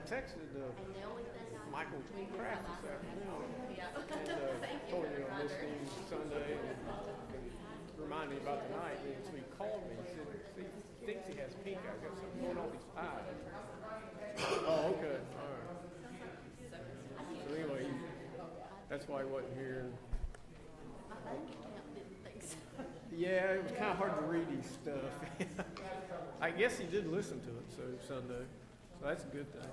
texted Michael Kraft this afternoon and told him I'm listening Sunday and reminded me about tonight. And so he called me. He said he thinks he has pink eye. He's got something going on with his eye. Oh, okay. All right. So anyway, that's why he wasn't here. Yeah, it was kind of hard to read his stuff. I guess he did listen to it so Sunday. So that's a good thing.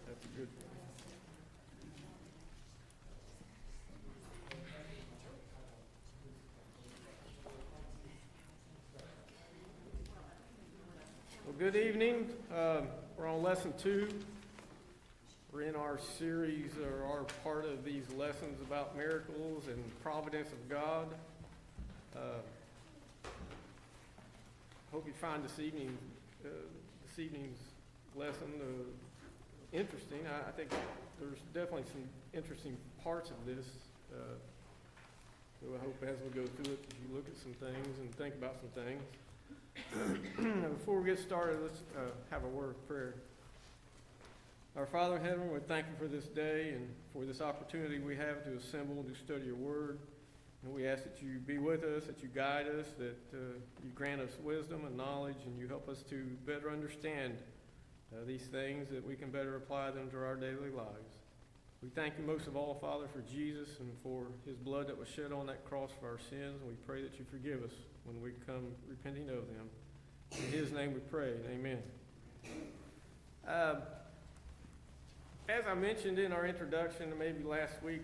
That's a good thing. Well, good evening. We're on lesson 2. We're in our series, or our part of these lessons about miracles and providence of God. Hope you find this evening's lesson interesting. I think there's definitely some interesting parts of this. So I hope as we go through it, you look at some things and think about some things. Before we get started, let's have a word of prayer. Our Father in heaven, we thank you for this day and for this opportunity we have to assemble and to study your word. And we ask that you be with us, that you guide us, that you grant us wisdom and knowledge, and you help us to better understand these things, that we can better apply them to our daily lives. We thank you most of all, Father, for Jesus and for his blood that was shed on that cross for our sins. And we pray that you forgive us when we come repenting of them. In his name we pray, amen. As I mentioned in our introduction, maybe last week,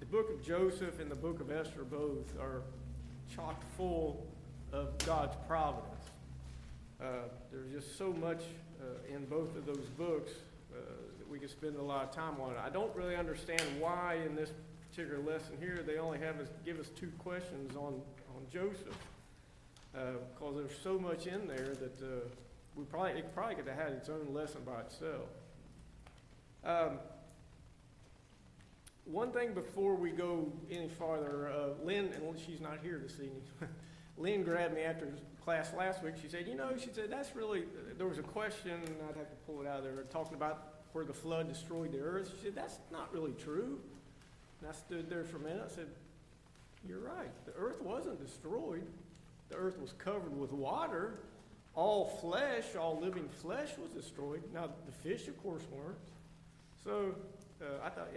the book of Joseph and the book of Esther both are chock full of God's providence. There's just so much in both of those books that we could spend a lot of time on. I don't really understand why in this particular lesson here they only give us 2 questions on Joseph, because there's so much in there that it probably could have had its own lesson by itself. One thing before we go any farther, Lynn, and she's not here this evening, Lynn grabbed me after class last week. She said, that's really, there was a question, and I'd have to pull it out of there, talking about where the flood destroyed the earth. She said, that's not really true. And I stood there for a minute. I said, you're right. The earth wasn't destroyed. The earth was covered with water. All flesh, all living flesh was destroyed. Now, the fish, of course, weren't. So I thought,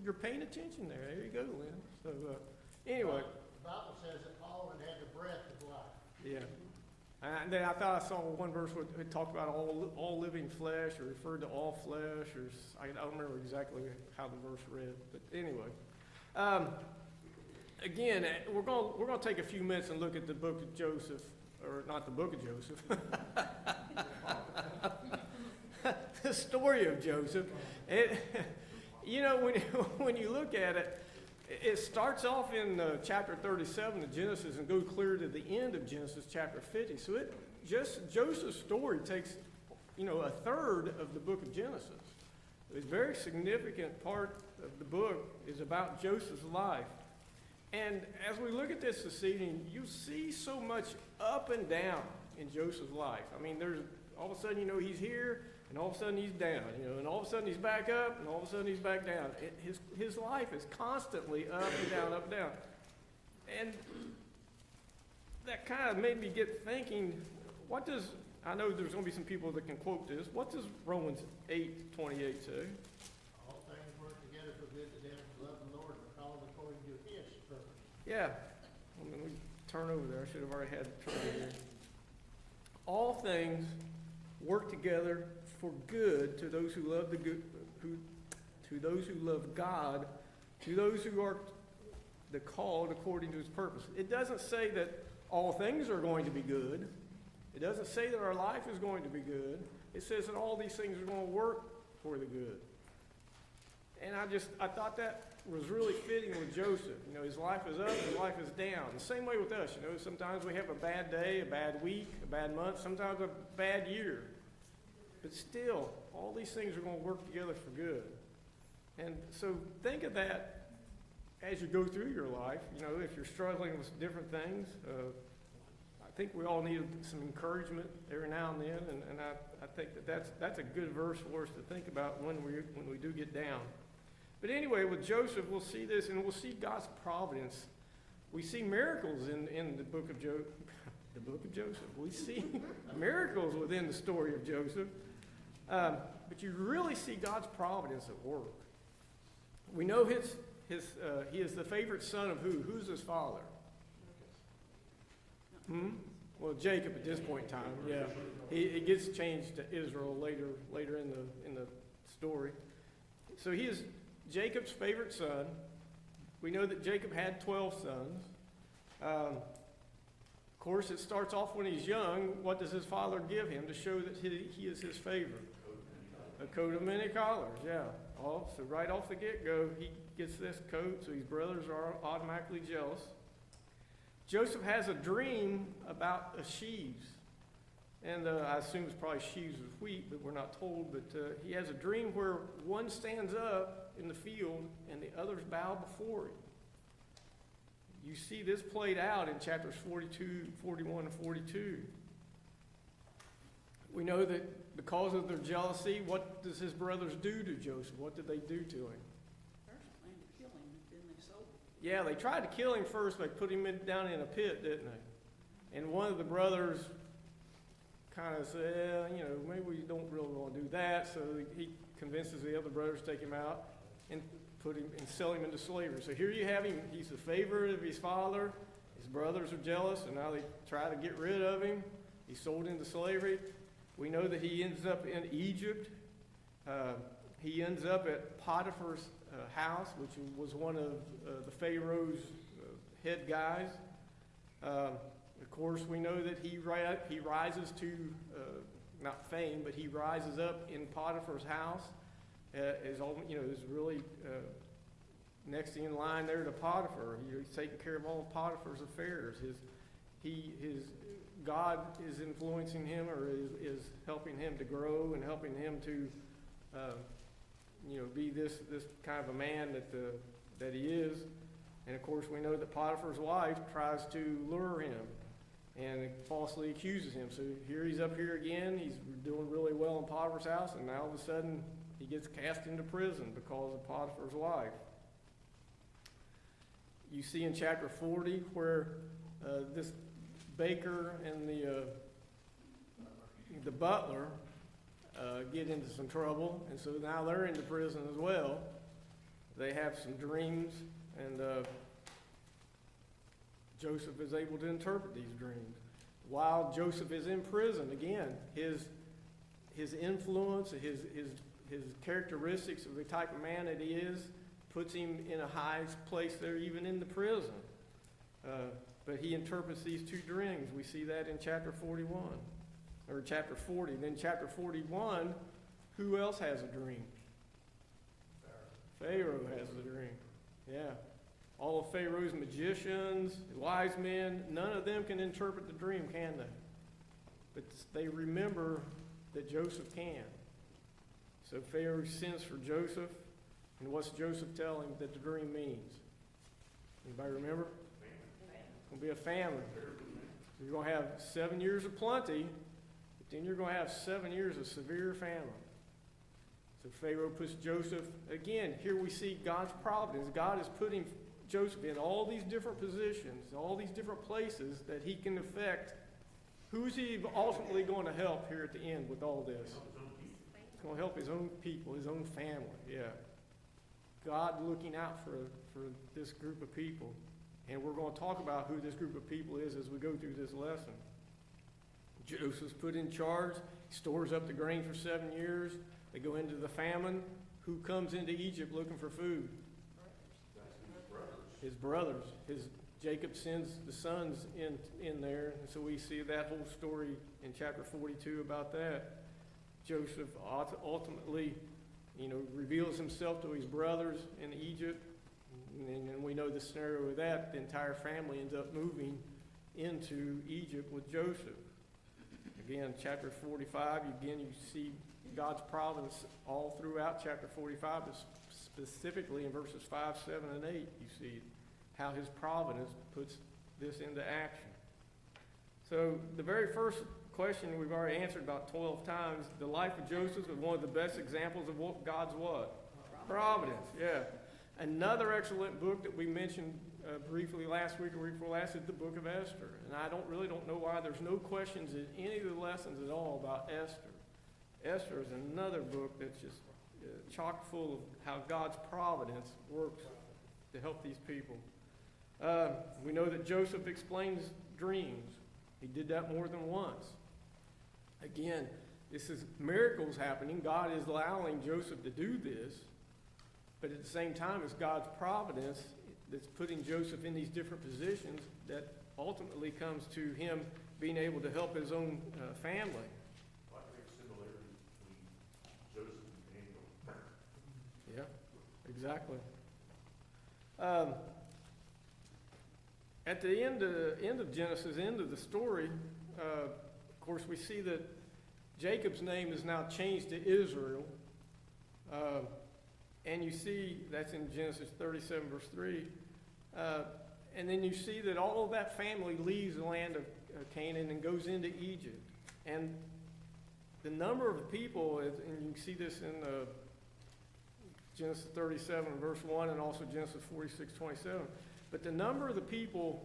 you're paying attention there. There you go, Lynn. So anyway. The Bible says that Paul had the breath of life. Yeah. And then I thought I saw one verse where it talked about all living flesh, or referred to all flesh, or I don't remember exactly how the verse read. But anyway. Again, we're going to take a few minutes and look at the book of Joseph, or not the book of Joseph. The story of Joseph. When you look at it, it starts off in chapter 37 of Genesis and goes clear to the end of Genesis chapter 50. So Joseph's story takes, a third of the book of Genesis. A very significant part of the book is about Joseph's life. And as we look at this evening, you see so much up and down in Joseph's life. I mean, there's all of a sudden, he's here, and all of a sudden he's down, and all of a sudden he's back up, and all of a sudden he's back down. His life is constantly up and down, up and down. And that kind of made me get thinking, I know there's going to be some people that can quote this, what does Romans 8:28 say? All things work together for good to them who love the Lord and are called according to his purpose. Yeah. Let me turn over there. I should have already had it turned over here. All things work together for good to those who love to those who love God, to those who are the called according to his purpose. It doesn't say that all things are going to be good. It doesn't say that our life is going to be good. It says that all these things are going to work for the good. And I thought that was really fitting with Joseph. His life is up, his life is down. The same way with us. Sometimes we have a bad day, a bad week, a bad month, sometimes a bad year. But still, all these things are going to work together for good. And so think of that as you go through your life. If you're struggling with different things, I think we all need some encouragement every now and then, and I think that's a good verse for us to think about when we do get down. But anyway, with Joseph, we'll see this, and we'll see God's providence. We see miracles in the book of Joseph. We see miracles within the story of Joseph. But you really see God's providence at work. We know he is the favorite son of who? Who's his father? Well, Jacob at this point in time, yeah. He gets changed to Israel later in the story. So he is Jacob's favorite son. We know that Jacob had 12 sons. Of course, it starts off when he's young. What does his father give him to show that he is his favorite? A coat of many colors, yeah. So right off the get-go, he gets this coat, so his brothers are automatically jealous. Joseph has a dream about a sheaves. And I assume it's probably sheaves of wheat, but we're not told. But he has a dream where one stands up in the field and the others bow before him. You see this played out in chapters 42, 41, and 42. We know that because of their jealousy, what does his brothers do to Joseph? What did they do to him? First planned to kill him, then they sold him. Yeah, they tried to kill him first. They put him down in a pit, didn't they? And one of the brothers kind of said, maybe we don't really want to do that. So he convinces the other brothers to take him out and put him and sell him into slavery. So here you have him. He's the favorite of his father. His brothers are jealous, and now they try to get rid of him. He's sold into slavery. We know that he ends up in Egypt. He ends up at Potiphar's house, which was one of the Pharaoh's head guys. Of course, we know that he rises to, not fame, but he rises up in Potiphar's house. Is really next in line there to Potiphar. He's taking care of all Potiphar's affairs. God is influencing him, or is helping him to grow and helping him to, be this kind of a man that he is. And of course, we know that Potiphar's wife tries to lure him and falsely accuses him. So here he's up here again. He's doing really well in Potiphar's house, and now all of a sudden he gets cast into prison because of Potiphar's wife. You see in chapter 40 where this baker and the butler get into some trouble, and so now they're into prison as well. They have some dreams, and Joseph is able to interpret these dreams. While Joseph is in prison, again, his influence, his characteristics of the type of man that he is, puts him in a high place there, even in the prison. But he interprets these two dreams. We see that in chapter 41, or chapter 40. Then chapter 41, who else has a dream? Pharaoh has a dream. Yeah. All of Pharaoh's magicians, wise men, none of them can interpret the dream, can they? But they remember that Joseph can. So Pharaoh sends for Joseph, and what's Joseph tell him that the dream means? Anybody remember? It's going to be a famine. You're going to have 7 years of plenty, but then you're going to have 7 years of severe famine. So Pharaoh puts Joseph, again, here we see God's providence. God is putting Joseph in all these different positions, all these different places that he can affect. Who's he ultimately going to help here at the end with all this? He's going to help his own people, his own family, yeah. God looking out for this group of people. And we're going to talk about who this group of people is as we go through this lesson. Joseph's put in charge. He stores up the grain for 7 years. They go into the famine. Who comes into Egypt looking for food? His brothers. Jacob sends the sons in there. And so we see that whole story in chapter 42 about that. Joseph ultimately, reveals himself to his brothers in Egypt. And we know the scenario of that. The entire family ends up moving into Egypt with Joseph. Again, chapter 45, you see God's providence all throughout chapter 45, but specifically in verses 5, 7, and 8, you see how his providence puts this into action. So the very first question we've already answered about 12 times. The life of Joseph is one of the best examples of what God's what? Providence, yeah. Another excellent book that we mentioned briefly last week or week before last is the book of Esther. And I really don't know why there's no questions in any of the lessons at all about Esther. Esther is another book that's just chock full of how God's providence works to help these people. We know that Joseph explains dreams. He did that more than once. Again, this is miracles happening. God is allowing Joseph to do this. But at the same time, it's God's providence that's putting Joseph in these different positions that ultimately comes to him being able to help his own family. I think similarity between Joseph and Daniel. Yeah, exactly. At the end of Genesis, end of the story, of course, we see that Jacob's name is now changed to Israel. And you see, that's in Genesis 37, verse 3. And then you see that all of that family leaves the land of Canaan and goes into Egypt. And the number of people, and you can see this in Genesis 37, verse 1, and also Genesis 46, 27. But the number of the people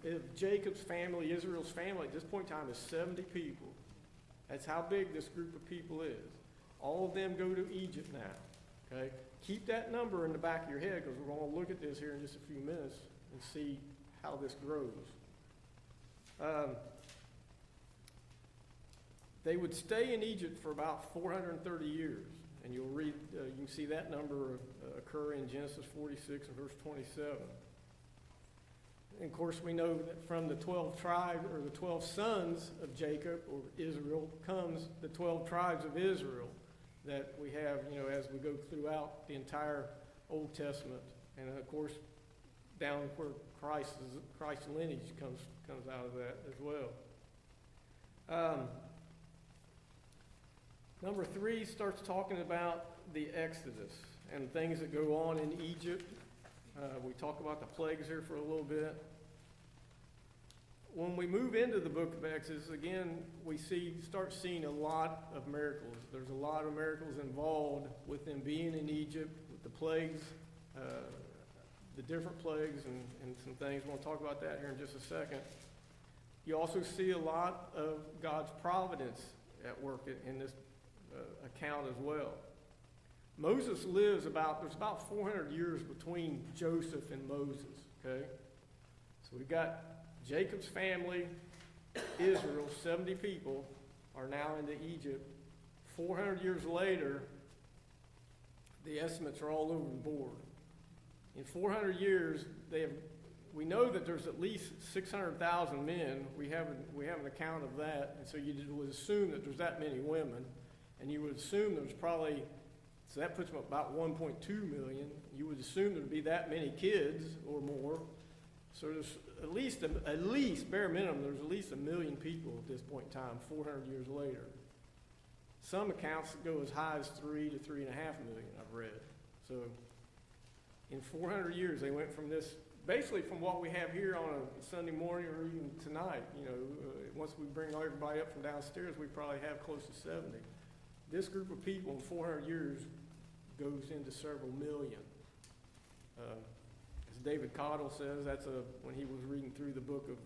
of Jacob's family, Israel's family, at this point in time is 70 people. That's how big this group of people is. All of them go to Egypt now. Okay? Keep that number in the back of your head because we're going to look at this here in just a few minutes and see how this grows. They would stay in Egypt for about 430 years. And you'll read, you can see that number occur in Genesis 46 and verse 27. And of course, we know that from the 12 tribes, or the 12 sons of Jacob, or Israel, comes the 12 tribes of Israel that we have, as we go throughout the entire Old Testament. And of course, down where Christ's lineage comes out of that as well. Number 3 starts talking about the Exodus and things that go on in Egypt. We talk about the plagues here for a little bit. When we move into the book of Exodus, again, we start seeing a lot of miracles. There's a lot of miracles involved with them being in Egypt, with the plagues, the different plagues and some things. We'll talk about that here in just a second. You also see a lot of God's providence at work in this account as well. Moses there's about 400 years between Joseph and Moses, okay? So we've got Jacob's family, Israel, 70 people are now into Egypt. 400 years later, the estimates are all over the board. In 400 years, we know that there's at least 600,000 men. We have an account of that, and so you would assume that there's that many women, and you would assume there's probably, so that puts them about 1.2 million. You would assume there'd be that many kids or more. So there's at least bare minimum, there's at least 1 million people at this point in time, 400 years later. Some accounts go as high as 3 to 3.5 million, I've read. So in 400 years, they went from this, basically from what we have here on a Sunday morning or even tonight. Once we bring everybody up from downstairs, we probably have close to 70. This group of people in 400 years goes into several million. As David Cottle says, when he was reading through the book of,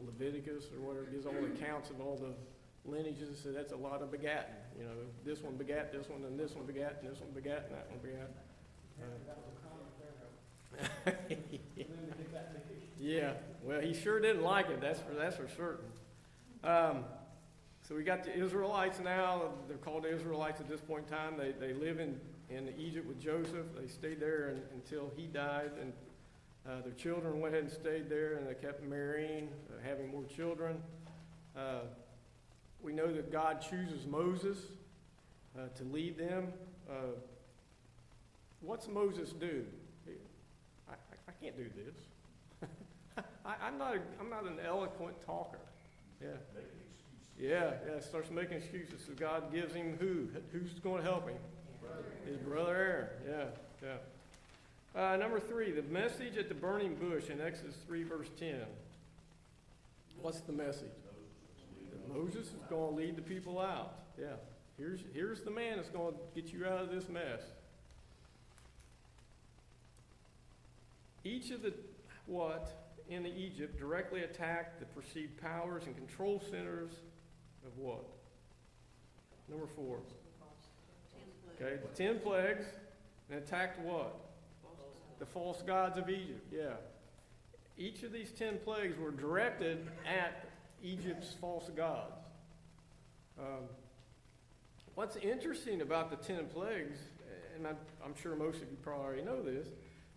Leviticus or whatever, it gives all the accounts of all the lineages, so that's a lot of begatting. This one begat this one, and this one begat, and this one begat, and that one begat. Yeah, well, he sure didn't like it, that's for certain. So we got the Israelites now. They're called the Israelites at this point in time. They live in Egypt with Joseph. They stayed there until he died, and their children went ahead and stayed there, and they kept marrying, having more children. We know that God chooses Moses to lead them. What's Moses do? I can't do this. I'm not an eloquent talker. Yeah. Yeah, starts making excuses. So God gives him who's going to help him? His brother Aaron. Yeah. Number 3, the message at the burning bush in Exodus 3, verse 10. What's the message? That Moses is going to lead the people out. Yeah. Here's the man that's going to get you out of this mess. Each of the in Egypt directly attacked the perceived powers and control centers of what? Number 4. Okay, the 10 plagues, and attacked what? The false gods of Egypt, yeah. Each of these 10 plagues were directed at Egypt's false gods. What's interesting about the 10 plagues, and I'm sure most of you probably already know this,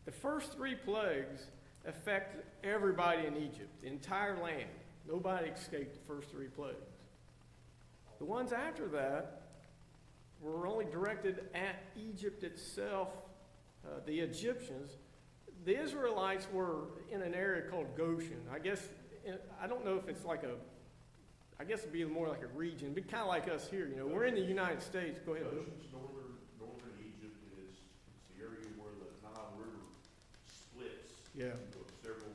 the first 3 plagues affect everybody in Egypt, the entire land. Nobody escaped the first 3 plagues. The ones after that were only directed at Egypt itself, the Egyptians. The Israelites were in an area called Goshen. I don't know if it's like I guess it'd be more like a region. It'd be kind of like us here, We're in the United States. Go ahead, Bill. Goshen's northern Egypt it's the area where the Nile River splits into several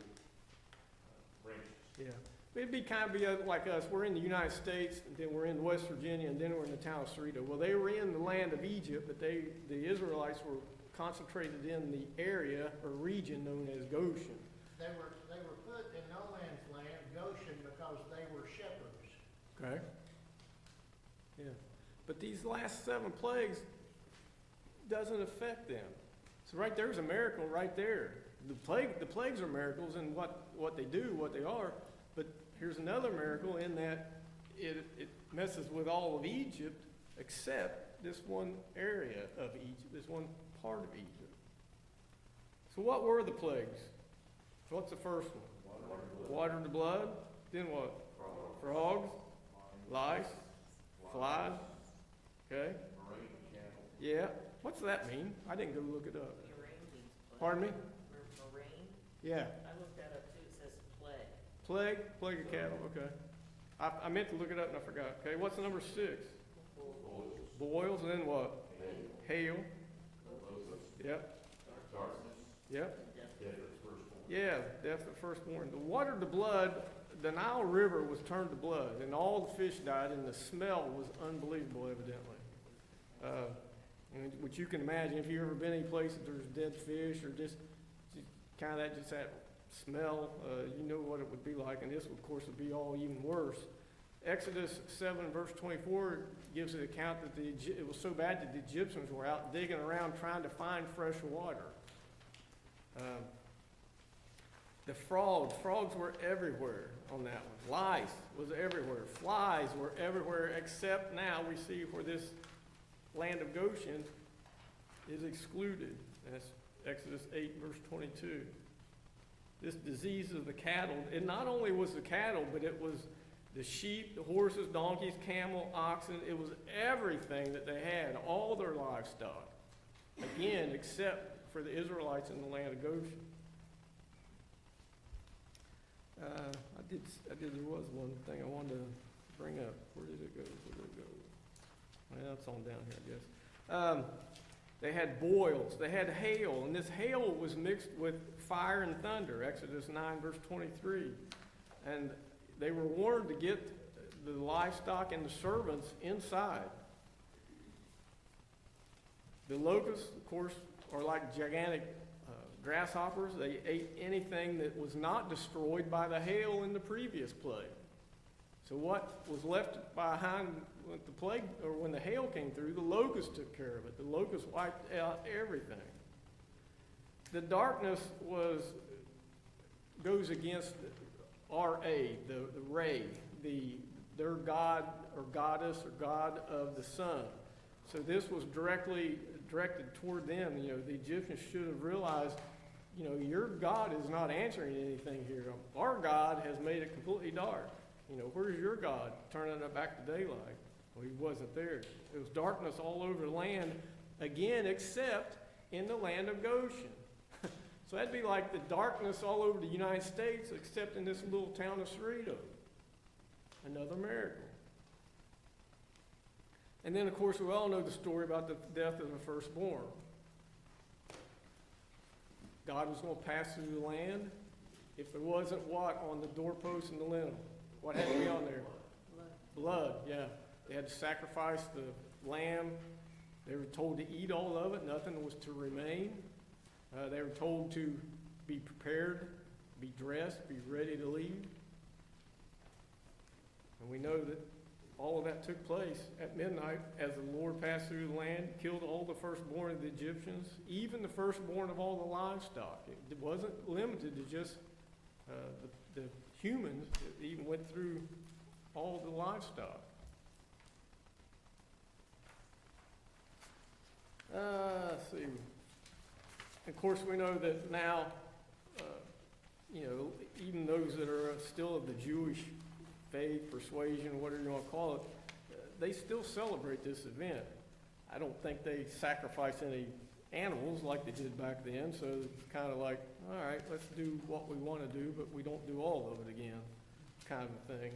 branches. Yeah. It'd be kind of like us. We're in the United States, and then we're in West Virginia, and then we're in the town of Cerrito. Well, they were in the land of Egypt, but the Israelites were concentrated in the area or region known as Goshen. They were put in no man's land, Goshen, because they were shepherds. Okay. Yeah. But these last 7 plagues doesn't affect them. So right there's a miracle right there. The plagues are miracles in what they do, what they are. But here's another miracle in that it messes with all of Egypt except this one area of Egypt, this one part of Egypt. So what were the plagues? What's the first one? Water to blood. Then what? Frogs. Lice. Flies. Okay. Yeah. What's that mean? I didn't go look it up. Pardon me? Marine. Yeah. I looked that up too, it says plague. Plague? Plague of cattle, okay. I meant to look it up and I forgot. Okay, what's the number 6? Boils, and then what? Hail. Yep. Yep. Yeah, death of the firstborn. The water to blood, the Nile River was turned to blood, and all the fish died, and the smell was unbelievable, evidently. Which you can imagine, if you've ever been any place that there's dead fish or just kind of that smell, you know what it would be like, and this, of course, would be all even worse. Exodus 7 verse 24 gives an account that it was so bad that the Egyptians were out digging around trying to find fresh water. The frogs were everywhere on that one. Lice was everywhere. Flies were everywhere, except now we see where this land of Goshen is excluded. That's Exodus 8 verse 22. This disease of the cattle, it not only was the cattle, but it was the sheep, the horses, donkeys, camel, oxen. It was everything that they had, all their livestock. Again, except for the Israelites in the land of Goshen. There was one thing I wanted to bring up. Where did it go? Well, it's on down here, I guess. They had boils. They had hail. And this hail was mixed with fire and thunder, Exodus 9, verse 23. And they were warned to get the livestock and the servants inside. The locusts, of course, are like gigantic grasshoppers. They ate anything that was not destroyed by the hail in the previous plague. So what was left behind with the plague, or when the hail came through, the locusts took care of it. The locusts wiped out everything. The darkness goes against Ra, the ray, their god or goddess or god of the sun. So this was directly directed toward them. The Egyptians should have realized, your God is not answering anything here. Our God has made it completely dark. Where's your God? Turning it back to daylight. Well, he wasn't there. It was darkness all over the land, again, except in the land of Goshen. So that'd be like the darkness all over the United States, except in this little town of Cerrito. Another miracle. And then, of course, we all know the story about the death of the firstborn. God was going to pass through the land if there wasn't what on the doorpost and the lintel? What had to be on there? Blood. Blood, yeah. They had to sacrifice the lamb. They were told to eat all of it. Nothing was to remain. They were told to be prepared, be dressed, be ready to leave. And we know that all of that took place at midnight as the Lord passed through the land, killed all the firstborn of the Egyptians, even the firstborn of all the livestock. It wasn't limited to just the humans. It even went through all the livestock. Let's see. Of course, we know that now, even those that are still of the Jewish faith, persuasion, whatever you want to call it, they still celebrate this event. I don't think they sacrifice any animals like they did back then, so it's kind of like, all right, let's do what we want to do, but we don't do all of it again, kind of a thing.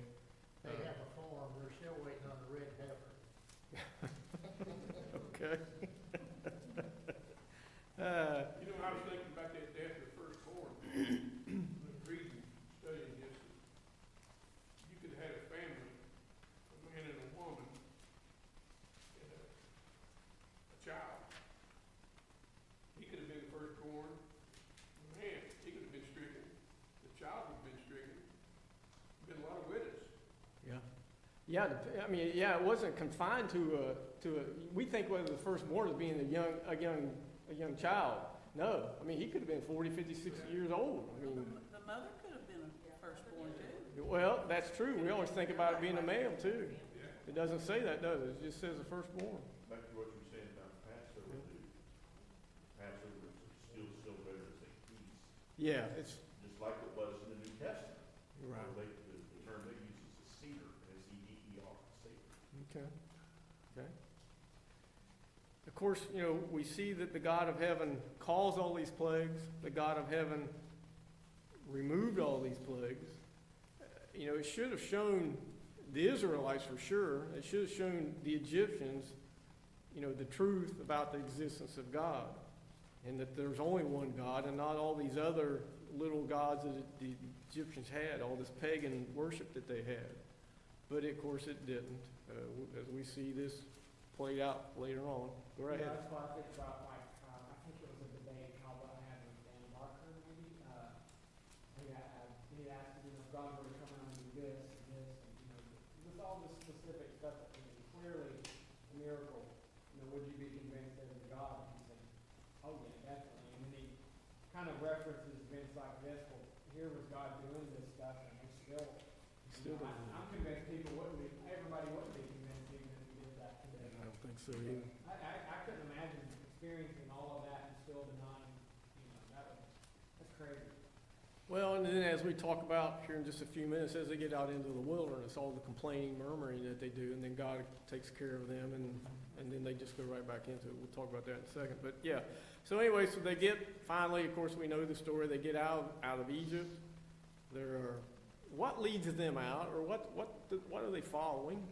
They have a form, they're still waiting on the red pepper. Okay. You know, I was thinking about that death of the firstborn, reading, studying this. You could have had a family, a man and a woman, and a child. He could have been the firstborn. Man, he could have been stricken. The child would have been stricken. Been a lot of widows. Yeah. Yeah, I mean, yeah, it wasn't confined to we think whether the firstborn as being a young child. No, I mean, he could have been 40, 50, 60 years old. I mean, The mother could have been a firstborn too. well, that's true. We always think about it being a male too. It doesn't say that, does it? It just says the firstborn. Back to what you were saying about Passover, Passover is still better to say peace, Yeah, it's just like it was in the New Testament. right. Where the term they use is a cedar, S-E-D-E-R, cedar. Okay. Okay. Of course, we see that the God of heaven caused all these plagues. The God of heaven removed all these plagues. It should have shown the Israelites for sure. It should have shown the Egyptians, the truth about the existence of God, and that there's only one God and not all these other little gods that the Egyptians had, all this pagan worship that they had. But of course it didn't, as we see this played out later on. Go right Yeah, ahead. that's what I think about, like, I think it was a debate Calvin had with Dan Barker, maybe. He asked, God were to come out and do this and this, and, with all this specific stuff, clearly a miracle, would you be convinced there was a God? And he said, oh yeah, definitely. And then he kind of references events like this, well, here was God doing this stuff, and they still, I'm convinced everybody wouldn't be convinced even if we did that today. I don't think so either. I couldn't imagine experiencing all of that and still denying, that's crazy. Well, and then as we talk about here in just a few minutes, as they get out into the wilderness, all the complaining, murmuring that they do, and then God takes care of them, and then they just go right back into it. We'll talk about that in a second. But yeah, so anyway, so they get, finally, of course, we know the story, they get out of Egypt. What leads them out, or what are they following?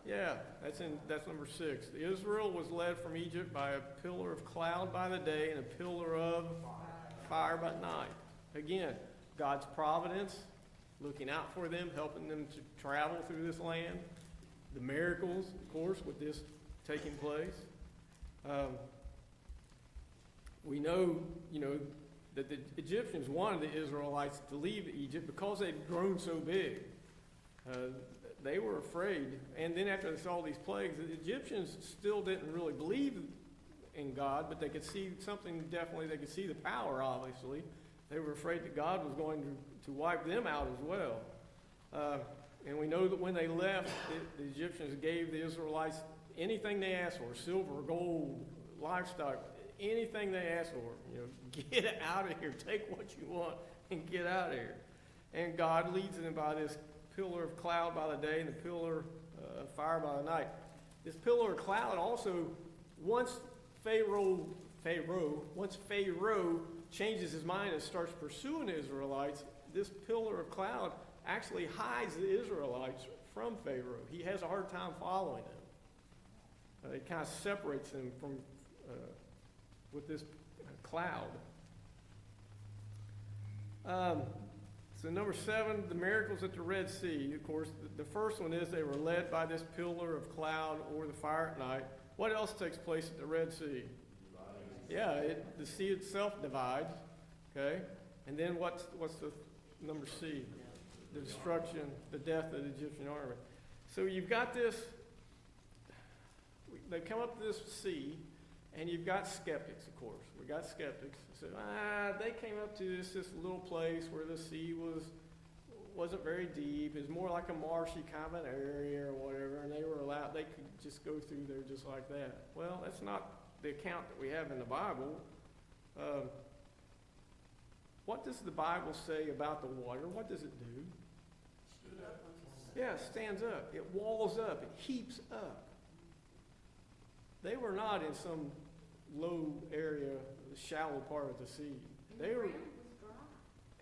Yeah, that's number 6. Israel was led from Egypt by a pillar of cloud by the day and a pillar of fire by night. Again, God's providence, looking out for them, helping them to travel through this land. The miracles, of course, with this taking place. We know, that the Egyptians wanted the Israelites to leave Egypt because they'd grown so big. They were afraid. And then after they saw these plagues, the Egyptians still didn't really believe in God, but they could see something definitely. They could see the power, obviously. They were afraid that God was going to wipe them out as well. And we know that when they left, the Egyptians gave the Israelites anything they asked for, silver, gold, livestock, anything they asked for. Get out of here. Take what you want and get out of here. And God leads them by this pillar of cloud by the day and the pillar of fire by the night. This pillar of cloud also, once Pharaoh changes his mind and starts pursuing the Israelites, this pillar of cloud actually hides the Israelites from Pharaoh. He has a hard time following them. It kind of separates them from with this cloud. So number 7, the miracles at the Red Sea. Of course, the first one is they were led by this pillar of cloud or the fire at night. What else takes place at the Red Sea? Yeah, the sea itself divides, okay? And then what's the number C? The destruction, the death of the Egyptian army. So you've got this, they come up to this sea, and you've got skeptics, of course. We got skeptics. So, they came up to this little place where the sea wasn't very deep. It was more like a marshy kind of an area or whatever, and they could just go through there just like that. Well, that's not the account that we have in the Bible. What does the Bible say about the water? What does it do? Stood up. Yeah, it stands up. It walls up. It heaps up. They were not in some low area, shallow part of the sea. They were,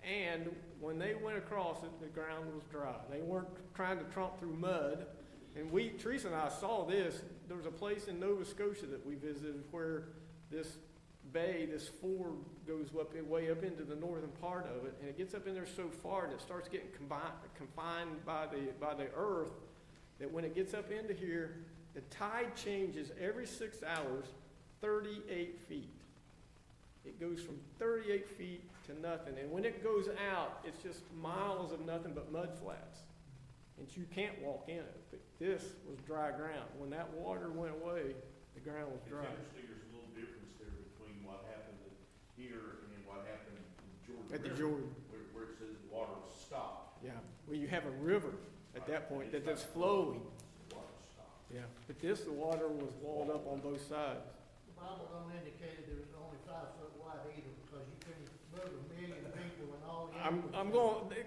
and when they went across it, the ground was dry. They weren't trying to tromp through mud. And Teresa and I saw this. There was a place in Nova Scotia that we visited where this bay, this ford goes way up into the northern part of it, and it gets up in there so far and it starts getting confined by the earth that when it gets up into here, the tide changes every 6 hours, 38 feet. It goes from 38 feet to nothing. And when it goes out, it's just miles of nothing but mud flats. And you can't walk in it. But this was dry ground. When that water went away, the ground was dry. It's interesting, there's a little difference there between what happened here and what happened in Jordan At the River, Jordan. where it says the water stopped. Yeah. Well, you have a river at that point that's flowing. The water stopped. Yeah. But the water was walled up on both sides. The Bible don't indicate that it was only 5 foot wide either, because you couldn't move 1 million people and all the animals.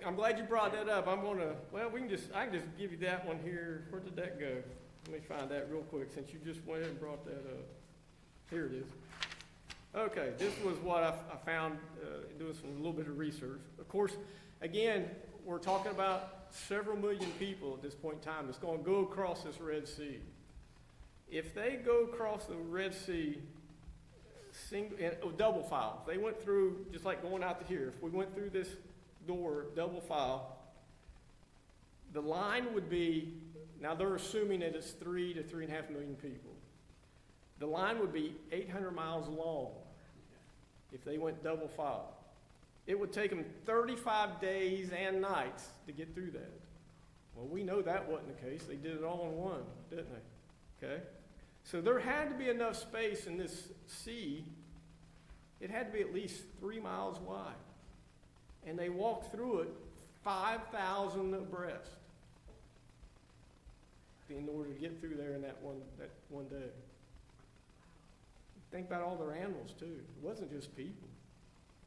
I'm glad you brought that up. I can just give you that one here. Where did that go? Let me find that real quick since you just went and brought that up. Here it is. Okay, this was what I found doing a little bit of research. Of course, again, we're talking about several million people at this point in time that's going to go across this Red Sea. If they go across the Red Sea, double file, if they went through, just like going out to here, if we went through this door, double file, the line would be, now they're assuming that it's 3 to 3.5 million people. The line would be 800 miles long if they went double file. It would take them 35 days and nights to get through that. Well, we know that wasn't the case. They did it all in one, didn't they? Okay? So there had to be enough space in this sea. It had to be at least 3 miles wide. And they walked through it 5,000 abreast in order to get through there in that one day. Think about all their animals too. It wasn't just people.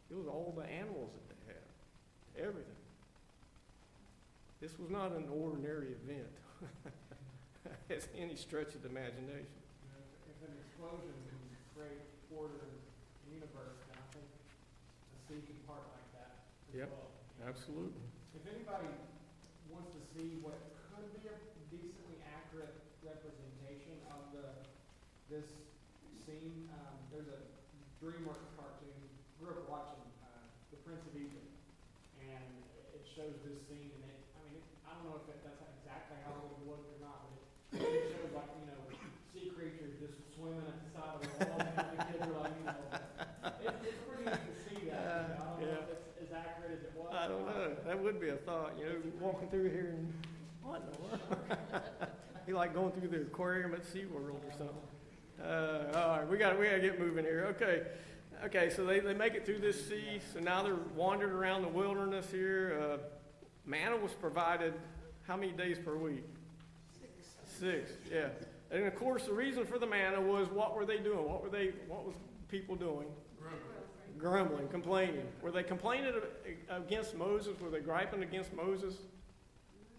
It was all the animals that they had. Everything. This was not an ordinary event. As any stretch of the imagination. If an explosion can create order in the universe, then I think a sea can part like that as Yep. well. Absolutely. If anybody wants to see what could be a decently accurate representation of this scene, there's a DreamWorks cartoon. Grew up watching The Prince of Egypt, and it shows this scene, and I don't know if that's exactly how it was or not, but it shows like, sea creatures just swimming at the side of the wall, and the kids are like, it's pretty neat to see that. I don't know if it's as accurate as it was. I don't know. That would be a thought, walking through here and what in the world? Be like going through the aquarium at SeaWorld or something. All right, we gotta get moving here. Okay, so they make it through this sea. So now they're wandering around the wilderness here. Manna was provided how many days per week? 6, yeah. And of course, the reason for the manna was, what were they doing? What was people doing? Grumbling, complaining. Were they complaining against Moses? Were they griping against Moses?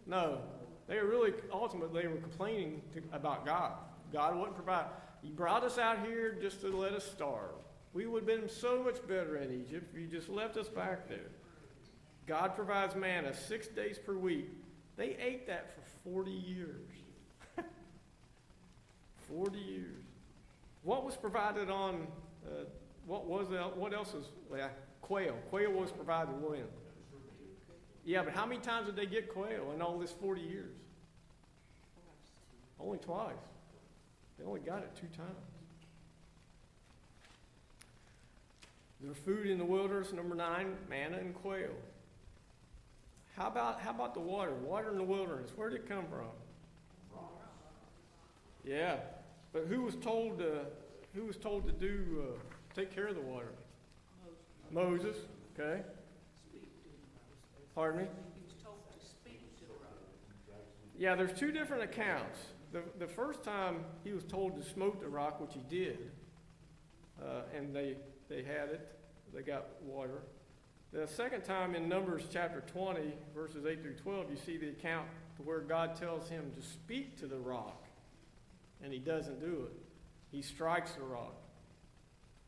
No. They were really, ultimately, they were complaining about God. God wouldn't provide. He brought us out here just to let us starve. We would have been so much better in Egypt if you just left us back there. God provides manna 6 days per week. They ate that for 40 years. 40 years. What was provided on, what else was, quail. Quail was provided when? Yeah, but how many times did they get quail in all this 40 years? Only twice. They only got it 2 times. Their food in the wilderness, number 9, manna and quail. How about the water? Water in the wilderness, where did it come from? Yeah, but who was told to take care of the water? Moses, okay. Pardon me? He was told to speak to the rock. Yeah, there's 2 different accounts. The first time he was told to smote the rock, which he did, and they had it, they got water. The second time in Numbers chapter 20, verses 8 through 12, you see the account where God tells him to speak to the rock, and he doesn't do it. He strikes the rock.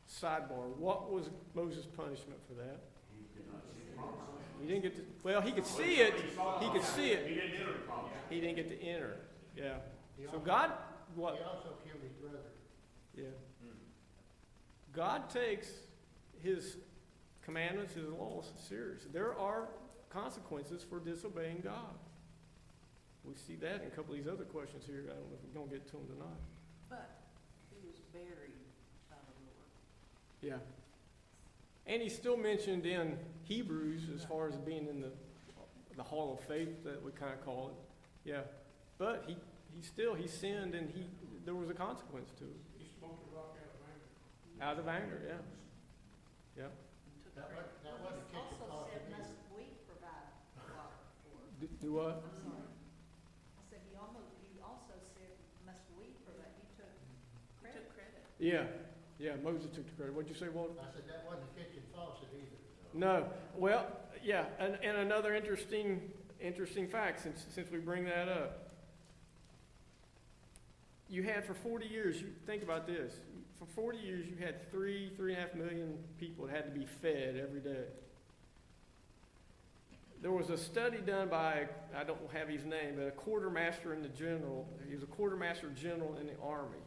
Sidebar, what was Moses' punishment for that? He didn't get to, well, he could see it. He could see it. He didn't enter the promise. He didn't get to enter. Yeah. He So also- God, He what? also killed his brother. Yeah. God takes his commandments, his laws serious. There are consequences for disobeying God. We see that in a couple of these other questions here. I don't know if we're going to get to them tonight. But he was buried by the Lord. Yeah. And he's still mentioned in Hebrews as far as being in the hall of faith that we kind of call it. Yeah. But he sinned, and there was a consequence to it. He smoked the rock out of anger. Out of anger, yeah. Yeah. Took That credit. wasn't kitchen Also coffee said, either. must we provide water for? Do what? I'm sorry. I said, you also said, must we provide, you took He credit. took credit. Yeah. Yeah, Moses took the credit. What'd you say, Walter? I said, that wasn't kitchen faucet either. No. Well, yeah, and another interesting fact, since we bring that up. You had for 40 years, think about this, for 40 years you had 3.5 million people that had to be fed every day. There was a study done by, I don't have his name, but a quartermaster in the general, he was a quartermaster general in the army,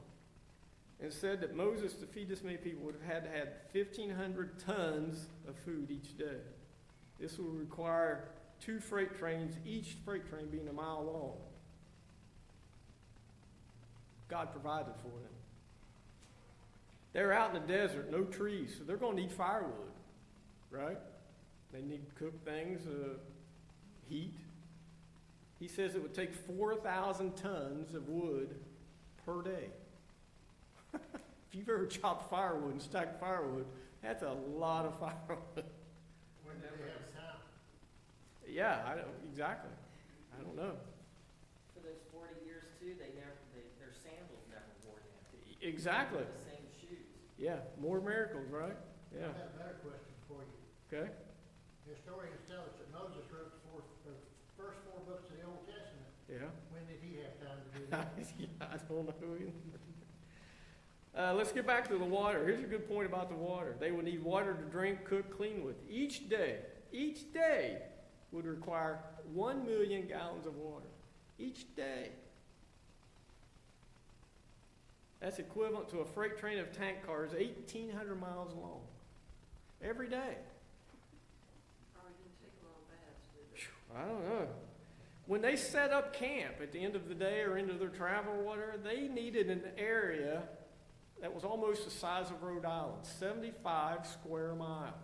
and said that Moses, to feed this many people, would have had to have 1,500 tons of food each day. This would require 2 freight trains, each freight train being a mile long. God provided for them. They're out in the desert, no trees, so they're going to need firewood, right? They need to cook things, heat. He says it would take 4,000 tons of wood per day. If you've ever chopped firewood and stacked firewood, that's a lot of firewood. When did they have time? Yeah, exactly. I don't know. For those 40 years too, their sandals never wore down. Exactly. The same shoes. Yeah, more miracles, right? I Yeah. have a better question for you. Okay. Historians tell us that Moses wrote the first 4 books of the Old Testament. Yeah. When did he have time to do that? Yeah, I don't know either. Let's get back to the water. Here's a good point about the water. They would need water to drink, cook, clean with. Each day would require 1 million gallons of water. Each day. That's equivalent to a freight train of tank cars 1,800 miles long. Every day. Probably didn't take a lot of baths, did they? I don't know. When they set up camp at the end of the day or into their travel or whatever, they needed an area that was almost the size of Rhode Island, 75 square miles.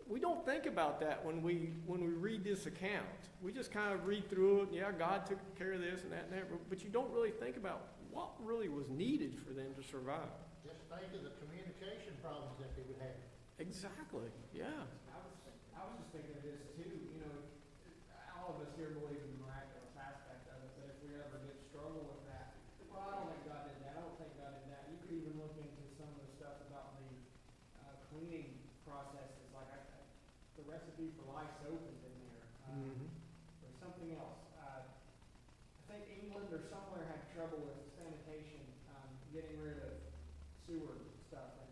We don't think about that when we read this account. We just kind of read through it, yeah, God took care of this and that, but you don't really think about what really was needed for them to survive. Just think of the communication problems that they would have. Exactly, yeah. I was just thinking of this too, you know, all of us here believe in the miraculous aspect of it, but if we ever did struggle with that, well, I don't think God did that, I don't think God did that. You could even look into some of the stuff about the cleaning processes, like the recipe for lye soap is in there. Or something else. I think England or somewhere had trouble with sanitation, getting rid of sewer stuff, and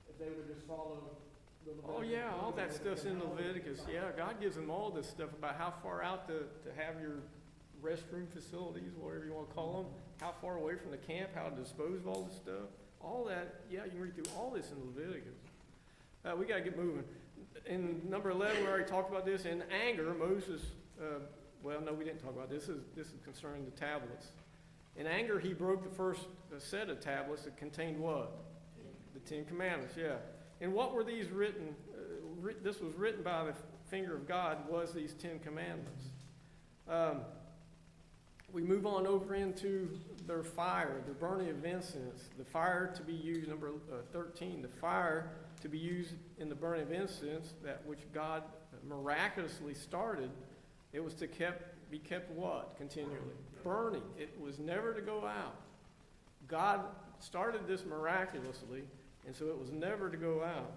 if they would just follow the Leviticus. Oh, yeah, all that code, stuff's in then all would be Leviticus. fine. Yeah, God gives them all this stuff about how far out to have your restroom facilities, whatever you want to call them, how far away from the camp, how to dispose of all this stuff. All that, yeah, you can read through all this in Leviticus. We got to get moving. In number 11, we already talked about this. In anger, Moses, well, no, we didn't talk about this. This is concerning the tablets. In anger, he broke the first set of tablets that contained what? The Ten Commandments, yeah. And what were these written? This was written by the finger of God, was these Ten Commandments. We move on over into their fire, the burning of incense. The fire to be used, number 13, the fire to be used in the burning of incense, that which God miraculously started, it was to be kept what? Continually? Burning. It was never to go out. God started this miraculously, and so it was never to go out.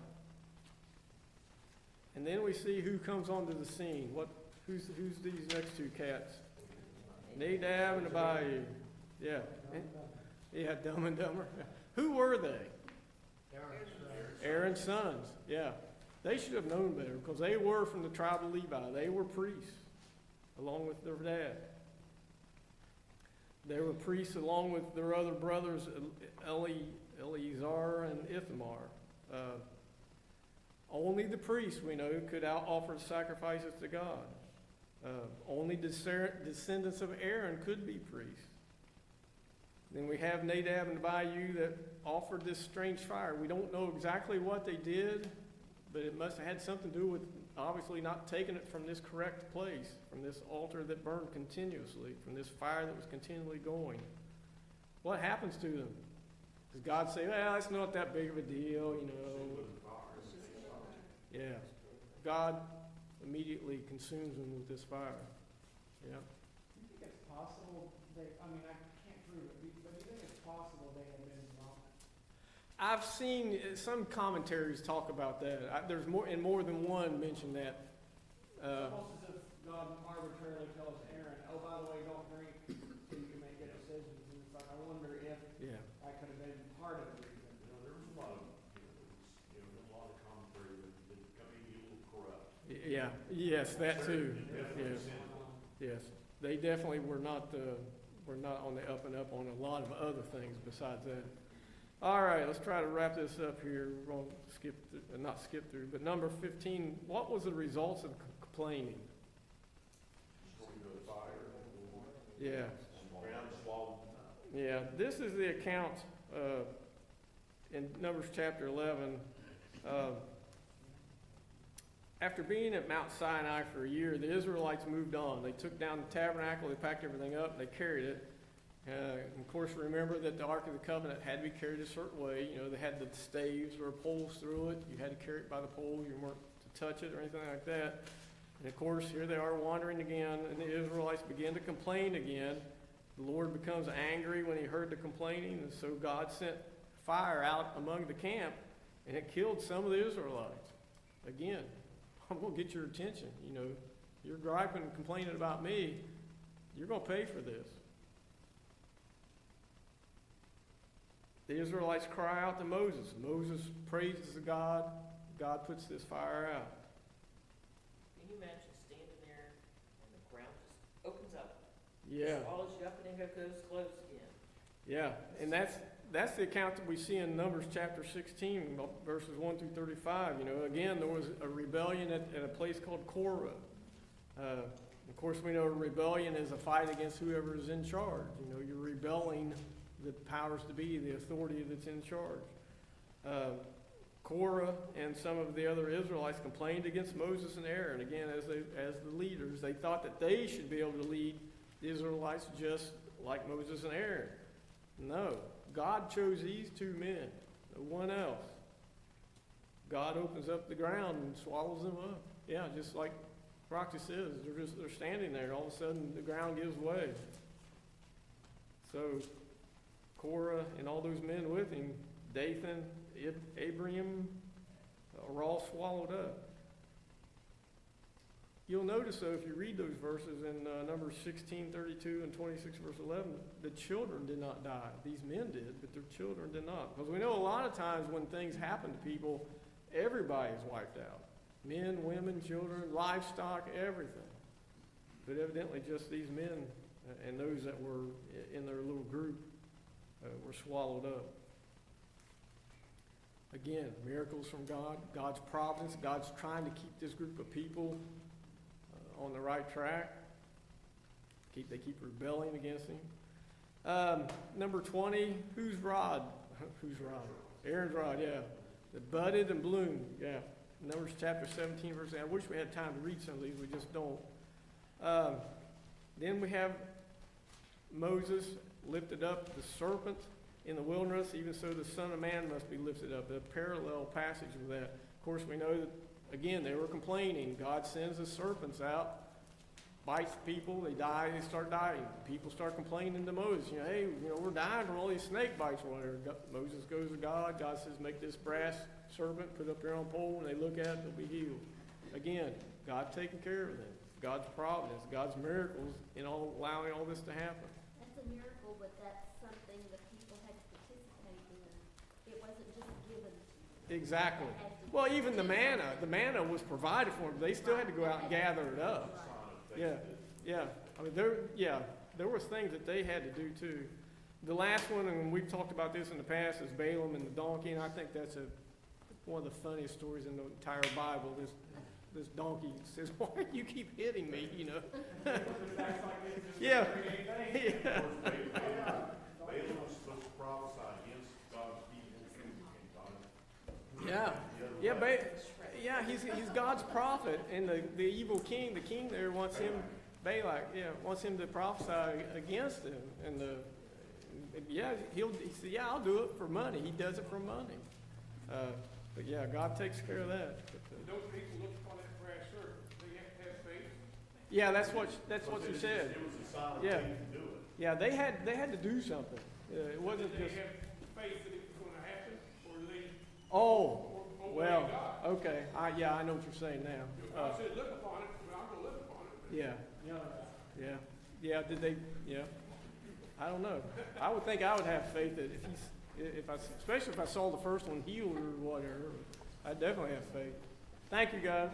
And then we see who comes onto the scene. Who's these next two cats? Nadab and Abihu. Yeah. Yeah, Dumb and Dumber. Who were they? Aaron's sons. Yeah. They should have known better because they were from the tribe of Levi. They were priests along with their dad. They were priests along with their other brothers, Eleazar and Ithamar. Only the priests, we know, could offer sacrifices to God. Only descendants of Aaron could be priests. Then we have Nadab and Abihu that offered this strange fire. We don't know exactly what they did, but it must have had something to do with obviously not taking it from this correct place, from this altar that burned continuously, from this fire that was continually going. What happens to them? Does God say, well, it's not that big of a deal, you know? Yeah. God immediately consumes them with this fire. Yeah. Do you think it's possible I can't prove it, but do you think it's possible they have been wrong? I've seen some commentaries talk about that. There's more than one mention that. It's almost as if God arbitrarily tells Aaron, oh, by the way, don't drink so you can make good decisions. And it's like, I wonder if that could have been part of the reason. There was a lot of, a lot of commentary that got maybe a little corrupt. Yeah. Yes, that too. Definitely Yes. sin. Yes. They definitely were not on the up and up on a lot of other things besides that. All right, let's try to wrap this up here. We're going to not skip through, but number 15, what was the results of complaining? Destroyed the fire. Yeah. Ground swallowed. Yeah, this is the account in Numbers chapter 11. After being at Mount Sinai for a year, the Israelites moved on. They took down the tabernacle, they packed everything up, they carried it. Of course, remember that the Ark of the Covenant had to be carried a certain way. They had the staves or poles through it. You had to carry it by the pole. You weren't to touch it or anything like that. And of course, here they are wandering again, and the Israelites begin to complain again. The Lord becomes angry when he heard the complaining, and so God sent fire out among the camp, and it killed some of the Israelites. Again, I'm going to get your attention. You're griping and complaining about me. You're going to pay for this. The Israelites cry out to Moses. Moses praises God. God puts this fire out. Can you imagine standing there and the ground just opens up? Yeah. Swallows you up and then goes closed again. Yeah, and that's the account that we see in Numbers chapter 16, verses 1 through 35. Again, there was a rebellion at a place called Korah. Of course, we know a rebellion is a fight against whoever is in charge. You're rebelling the powers to be, the authority that's in charge. Korah and some of the other Israelites complained against Moses and Aaron. Again, as the leaders, they thought that they should be able to lead the Israelites just like Moses and Aaron. No, God chose these two men, no one else. God opens up the ground and swallows them up. Yeah, just like Roxy says, they're standing there, and all of a sudden the ground gives way. So Korah and all those men with him, Dathan, Abiram, are all swallowed up. You'll notice, though, if you read those verses in Numbers 16:32 and 26, verse 11, the children did not die. These men did, but their children did not. Because we know a lot of times when things happen to people, everybody's wiped out. Men, women, children, livestock, everything. But evidently just these men and those that were in their little group were swallowed up. Again, miracles from God, God's providence, God's trying to keep this group of people on the right track. They keep rebelling against him. Number 20, whose rod? Whose rod? Aaron's rod, yeah. That budded and bloomed, yeah. Numbers chapter 17, verse 8. I wish we had time to read some of these, we just don't. Then we have Moses lifted up the serpent in the wilderness, even so the Son of Man must be lifted up. A parallel passage with that. Of course, we know that, again, they were complaining. God sends the serpents out, bites people, they die, they start dying. People start complaining to Moses, hey, we're dying from all these snake bites or whatever. Moses goes to God. God says, make this brass serpent, put it up there on a pole, and they look at it, they'll be healed. Again, God taking care of them. God's providence, God's miracles in allowing all this to happen. That's a miracle, but that's something that people had to participate in. It wasn't just given to them. Exactly. Well, even the manna was provided for them. They still had to go out and gather it up. Yeah, yeah. I mean, there was things that they had to do too. The last one, and we've talked about this in the past, is Balaam and the donkey, and I think that's one of the funniest stories in the entire Bible. This donkey says, "Why do you keep hitting me?" Yeah. Yeah. Balaam was supposed to prophesy against God's people. Yeah, he's God's prophet, and the evil king, the king there wants him, Balak, wants him to prophesy against him, and he said, yeah, I'll do it for money. He does it for money. But yeah, God takes care of that. Those people look upon that brass serpent, they have to have faith. Yeah, that's what she said. It was a sign of Yeah. faith to do it. Yeah, they had to do something. It wasn't Did just. they have faith that it was going to happen, or did they Oh, obey well, God? okay. I know what you're saying now. God said, look upon it, well, I'm going to look upon it. Yeah. Yeah. Did they? Yeah. I don't know. I would think I would have faith that especially if I saw the first one healed or whatever, I'd definitely have faith. Thank you, guys.